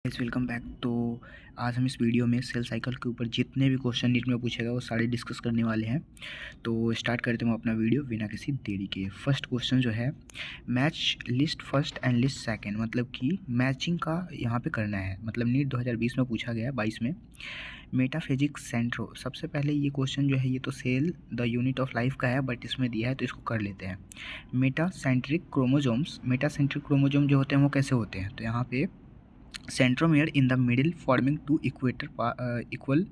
Guys welcome back. तो आज हम इस वीडियो में सेल साइकिल के ऊपर जितने भी क्वेश्चन नीट में पूछेगा वो सारे डिस्कस करने वाले हैं। तो स्टार्ट करते हैं अपना वीडियो बिना किसी देरी के। फर्स्ट क्वेश्चन जो है, match list first and list second, मतलब कि मैचिंग का यहाँ पे करना है। मतलब नीट 2020 में पूछा गया है 22 में। मेटाफिजिक्स सेंट्रो, सबसे पहले ये क्वेश्चन जो है ये तो cell the unit of life का है, बट इसमें दिया है तो इसको कर लेते हैं। मेटासेंट्रिक क्रोमोजोम्स, मेटासेंट्रिक क्रोमोजोम जो होते हैं वो कैसे होते हैं, तो यहाँ पे centromere in the middle forming two equator equal,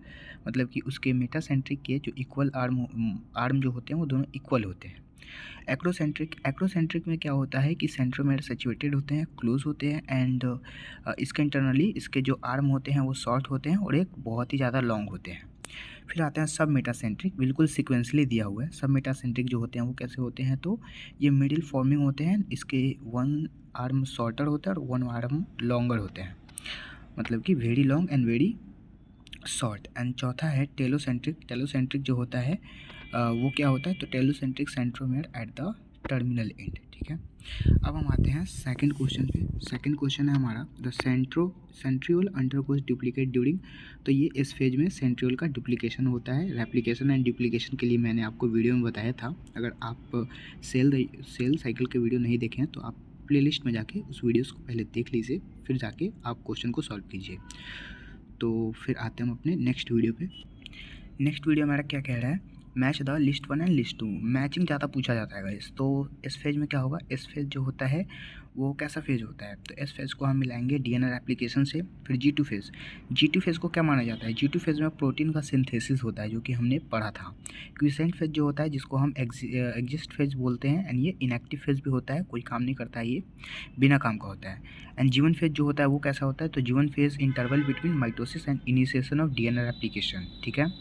मतलब कि उसके मेटासेंट्रिक के जो इक्वल आर्म जो होते हैं वो दोनों इक्वल होते हैं। एक्रोसेंट्रिक में क्या होता है कि सेंट्रोमियर सैचुरेटेड होते हैं, क्लोज होते हैं, एंड इसके इंटरनली इसके जो आर्म होते हैं वो शॉर्ट होते हैं और एक बहुत ही ज़्यादा लॉन्ग होते हैं। फिर आते हैं सब मेटासेंट्रिक, बिल्कुल सिक्वेंसली दिया हुआ है। सब मेटासेंट्रिक जो होते हैं वो कैसे होते हैं, तो ये मिडिल फॉर्मिंग होते हैं, इसके वन आर्म शॉर्टर होता है और वन आर्म लॉन्गर होते हैं, मतलब कि very long and very short. And चौथा है टेलोसेंट्रिक। टेलोसेंट्रिक जो होता है वो क्या होता है, तो telocentric centromere at the terminal and. ठीक है, अब हम आते हैं सेकंड क्वेश्चन पे। सेकंड क्वेश्चन है हमारा, the centriole undergoes duplicate during, तो ये इस फेज में सेंट्रियोल का डुप्लीकेशन होता है। रेप्लिकेशन एंड डुप्लीकेशन के लिए मैंने आपको वीडियो में बताया था। अगर आप सेल साइकिल के वीडियो नहीं देखे हैं तो आप प्लेलिस्ट में जाके उस वीडियोस को पहले देख लीजिए, फिर जाके आप क्वेश्चन को सॉल्व कीजिए। तो फिर आते हैं हम अपने नेक्स्ट वीडियो पे। नेक्स्ट वीडियो हमारा क्या कह रहा है, match the list one and list two. Matching ज़्यादा पूछा जाता है गाइस। तो इस फेज में क्या होगा, इस फेज जो होता है वो कैसा फेज होता है, तो इस फेज को हम मिलाएंगे डीएनए एप्लीकेशन से। फिर जी टू फेज, जी टू फेज को क्या माना जाता है, जी टू फेज में प्रोटीन का सिंथेसिस होता है जो कि हमने पढ़ा था। क्विसेंट फेज जो होता है जिसको हम एग्जिस्ट फेज बोलते हैं, एंड ये इनएक्टिव फेज भी होता है, कोई काम नहीं करता है, ये बिना काम का होता है। एंड जीवन फेज जो होता है वो कैसा होता है, तो जीवन phase interval between mitosis and initiation of DNA application. ठीक है,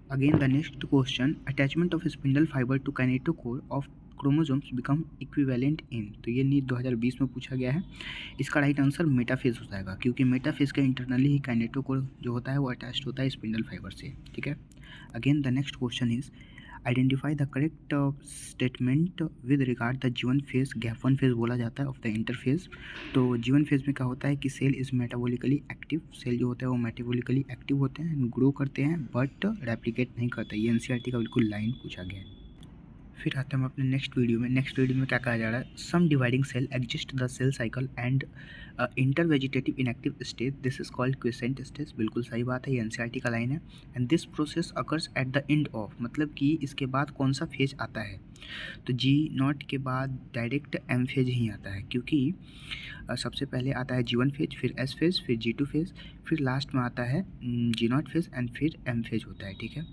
again the next question, attachment of spindle fiber to kinetochore of chromosomes become equivalent in, तो ये नीट 2020 में पूछा गया है। इसका राइट आंसर मेटाफेज हो जाएगा, क्योंकि मेटाफेज के इंटरनली ही काइनेटोकोर जो होता है वो अटैच्ड होता है स्पिंडल फाइबर से। ठीक है, again the next question is, identify the correct statement with regard the जीवन फेज। गैप वन फेज बोला जाता है ऑफ द इंटरफेज। तो जीवन फेज में क्या होता है कि cell is metabolically active, cell जो होता है वो मेटाबॉलिकली एक्टिव होते हैं, ग्रो करते हैं, बट रेप्लिकेट नहीं करते। ये एनसीईआरटी का बिल्कुल लाइन पूछा गया है। फिर आते हैं हम अपने नेक्स्ट वीडियो में। नेक्स्ट वीडियो में क्या कहा जा रहा है, some dividing cell exist the cell cycle and enter vegetative inactive stage, this is called quiescent stage. बिल्कुल सही बात है, ये एनसीईआरटी का लाइन है। And this process occurs at the end of, मतलब कि इसके बाद कौन सा फेज आता है, तो जी नॉट के बाद डायरेक्ट एम फेज ही आता है, क्योंकि सबसे पहले आता है जी1 फेज, फिर एस फेज, फिर जी2 फेज, फिर लास्ट में आता है जी नॉट फेज, एंड फिर एम फेज होता है। ठीक है,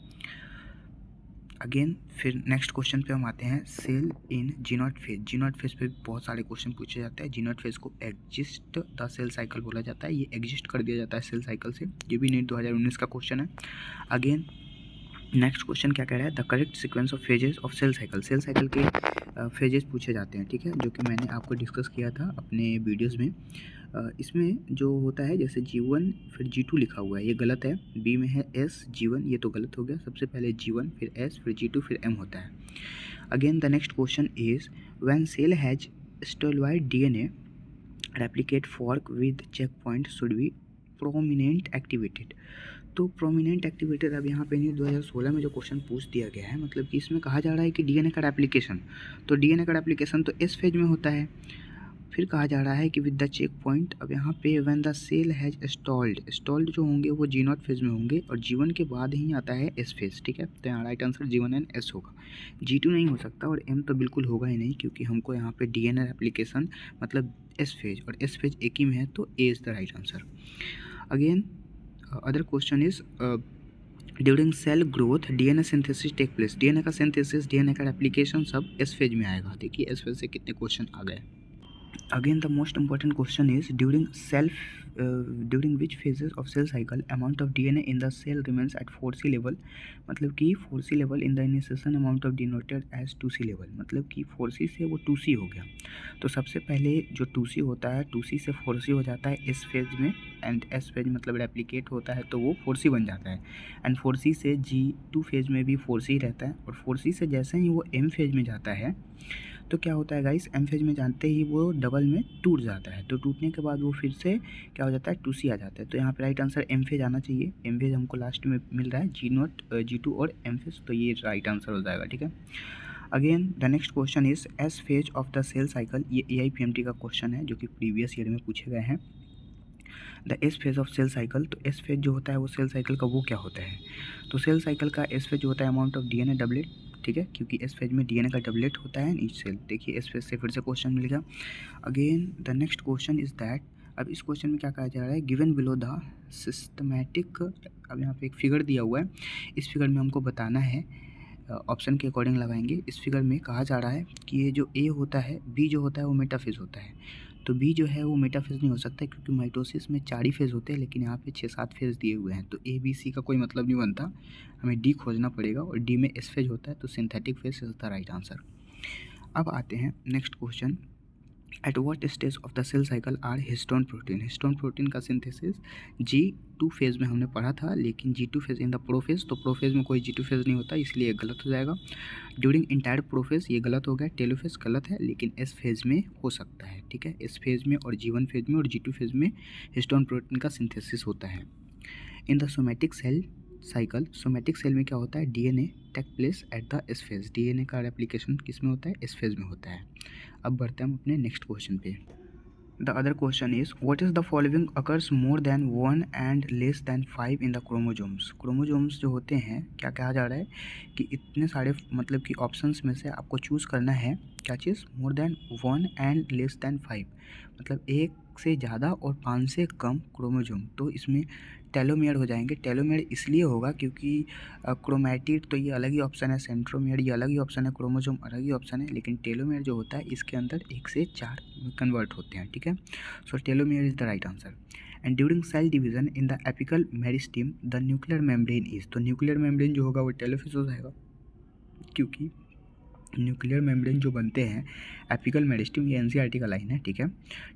अगेन फिर नेक्स्ट क्वेश्चन पे हम आते हैं, cell in G naught phase. G naught phase पे बहुत सारे क्वेश्चन पूछे जाते हैं। जी नॉट फेज को एग्जिस्ट द सेल साइकिल बोला जाता है, ये एग्जिस्ट कर दिया जाता है सेल साइकिल से। ये भी नीट 2019 का क्वेश्चन है। अगेन नेक्स्ट क्वेश्चन क्या कह रहा है, the correct sequence of phases of cell cycle. Cell cycle के फेजेस पूछे जाते हैं, ठीक है, जो कि मैंने आपको डिस्कस किया था अपने वीडियोस में। इसमें जो होता है जैसे G1 फिर G2 लिखा हुआ है, ये गलत है। बी में है S G1, ये तो गलत हो गया। सबसे पहले G1 फिर S फिर G2 फिर M होता है। Again the next question is, when cell has stalled DNA replicate fork with check point should be prominent activated. तो प्रोमिनेंट एक्टिवेटेड, अब यहाँ पे नीट 2016 में जो क्वेश्चन पूछ दिया गया है, मतलब कि इसमें कहा जा रहा है कि डीएनए का रेप्लिकेशन, तो डीएनए का रेप्लिकेशन तो इस फेज में होता है। फिर कहा जा रहा है कि विद द चेक पॉइंट, अब यहाँ पे when the cell has stalled जो होंगे वो जी नॉट फेज में होंगे, और जीवन के बाद ही आता है एस फेज। ठीक है, तो यहाँ right answer G1 and S होगा। G2 नहीं हो सकता, और M तो बिल्कुल होगा ही नहीं, क्योंकि हमको यहाँ पे डीएनए रेप्लिकेशन मतलब एस फेज और एस फेज एक ही में है, तो A is the right answer. Again other question is, during cell growth DNA synthesis take place. DNA का सिंथेसिस, डीएनए का रेप्लिकेशन सब एस फेज में आएगा। देखिए एस फेज से कितने क्वेश्चन आ गए। Again the most important question is, during which phases of cell cycle amount of DNA in the cell remains at 4C level, मतलब कि 4C level in the initiation amount of denoted as 2C level, मतलब कि 4C से वो 2C हो गया। तो सबसे पहले जो 2C होता है 2C से 4C हो जाता है इस फेज में, एंड एस फेज मतलब रेप्लिकेट होता है तो वो 4C बन जाता है, एंड 4C से G2 फेज में भी 4C रहता है, और 4C से जैसे ही वो M फेज में जाता है तो क्या होता है गाइस, एम फेज में जानते ही वो डबल में टूट जाता है, तो टूटने के बाद वो फिर से क्या हो जाता है, 2C आ जाता है। तो यहाँ पे राइट आंसर एम फेज आना चाहिए। एम फेज हमको लास्ट में मिल रहा है G0 G2 और एम फेज, तो ये राइट आंसर हो जाएगा। ठीक है, again the next question is S phase of the cell cycle. ये AIPMT का क्वेश्चन है जो कि प्रीवियस ईयर में पूछे गए हैं। The S phase of cell cycle, तो एस फेज जो होता है वो सेल साइकिल का वो क्या होता है, तो सेल साइकिल का एस फेज जो होता है अमाउंट ऑफ DNA डबलेट। ठीक है, क्योंकि एस फेज में DNA का डबलेट होता है इन ईच सेल। देखिए एस फेज से फिर से क्वेश्चन मिलेगा। Again the next question is that, अब इस क्वेश्चन में क्या कहा जा रहा है, गिवन बिलो द सिस्टमैटिक। अब यहाँ पे एक फिगर दिया हुआ है, इस फिगर में हमको बताना है, ऑप्शन के अकॉर्डिंग लगाएंगे। इस फिगर में कहा जा रहा है कि ये जो ए होता है, बी जो होता है वो मेटाफेज होता है, तो बी जो है वो मेटाफेज नहीं हो सकता क्योंकि माइटोसिस में 4 ही फेज होते हैं, लेकिन यहाँ पे 6-7 फेज दिए हुए हैं, तो ABC का कोई मतलब नहीं बनता, हमें डी खोजना पड़ेगा और डी में एस फेज होता है, तो synthetic phase is the right answer. अब आते हैं next question, at what stage of the cell cycle are histone protein. Histone protein का सिंथेसिस G2 फेज में हमने पढ़ा था, लेकिन G2 phase in the prophase, तो प्रोफेज में कोई G2 फेज नहीं होता, इसलिए गलत हो जाएगा। ड्यूरिंग इंटायर प्रोफेज, ये गलत हो गया। टेलोफेज गलत है, लेकिन एस फेज में हो सकता है। ठीक है, एस फेज में और G1 फेज में और G2 फेज में हिस्टोन प्रोटीन का सिंथेसिस होता है। In the somatic cell cycle, somatic cell में क्या होता है, DNA take place at the S phase. DNA का रेप्लिकेशन किस में होता है, एस फेज में होता है। अब बढ़ते हैं हम अपने नेक्स्ट क्वेश्चन पे। The other question is what is the following occurs more than 1 and less than 5 in the chromosomes. Chromosomes जो होते हैं, क्या कहा जा रहा है कि इतने सारे मतलब कि ऑप्शंस में से आपको चूज़ करना है क्या चीज़, more than 1 and less than 5, मतलब एक से ज़्यादा और 5 से कम क्रोमोजोम, तो इसमें टेलोमेयर हो जाएंगे। टेलोमेयर इसलिए होगा क्योंकि क्रोमैटिड तो ये अलग ही ऑप्शन है, सेंट्रोमेयर ये अलग ही ऑप्शन है, क्रोमोजोम अलग ही ऑप्शन है, लेकिन टेलोमेयर जो होता है इसके अंदर 1 से 4 कन्वर्ट होते हैं। ठीक है, so telomere is the right answer. And during cell division in the apical meristem the nuclear membrane is, तो न्यूक्लियर मेम्ब्रेन जो होगा वो टेलोफेज हो जाएगा, क्योंकि न्यूक्लियर मेम्ब्रेन जो बनते हैं एपिकल मेरिस्टेम, ये NCERT का लाइन है। ठीक है,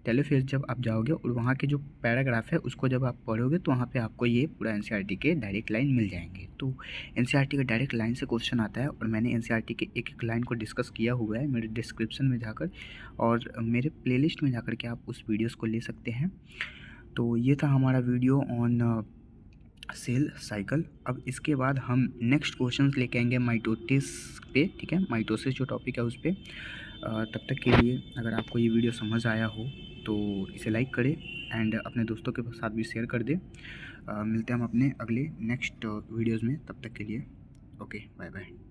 टेलोफेज जब आप जाओगे और वहाँ के जो पैराग्राफ है उसको जब आप पढ़ोगे तो वहाँ पे आपको ये पूरा NCERT के डायरेक्ट लाइन मिल जाएंगे। तो NCERT का डायरेक्ट लाइन से क्वेश्चन आता है और मैंने NCERT के एक एक लाइन को डिस्कस किया हुआ है मेरे डिस्क्रिप्शन में जाकर, और मेरे प्लेलिस्ट में जाकर के आप उस वीडियोज़ को ले सकते हैं। तो ये था हमारा वीडियो ऑन सेल साइकिल। अब इसके बाद हम नेक्स्ट क्वेश्चंस लेके आएंगे माइटोसिस पे। ठीक है, माइटोसिस जो टॉपिक है उस पर। तब तक के लिए अगर आपको ये वीडियो समझ आया हो तो इसे लाइक करें एंड अपने दोस्तों के साथ भी शेयर कर दें। मिलते हैं हम अपने अगले नेक्स्ट वीडियोज़ में, तब तक के लिए ओके, बाय बाय।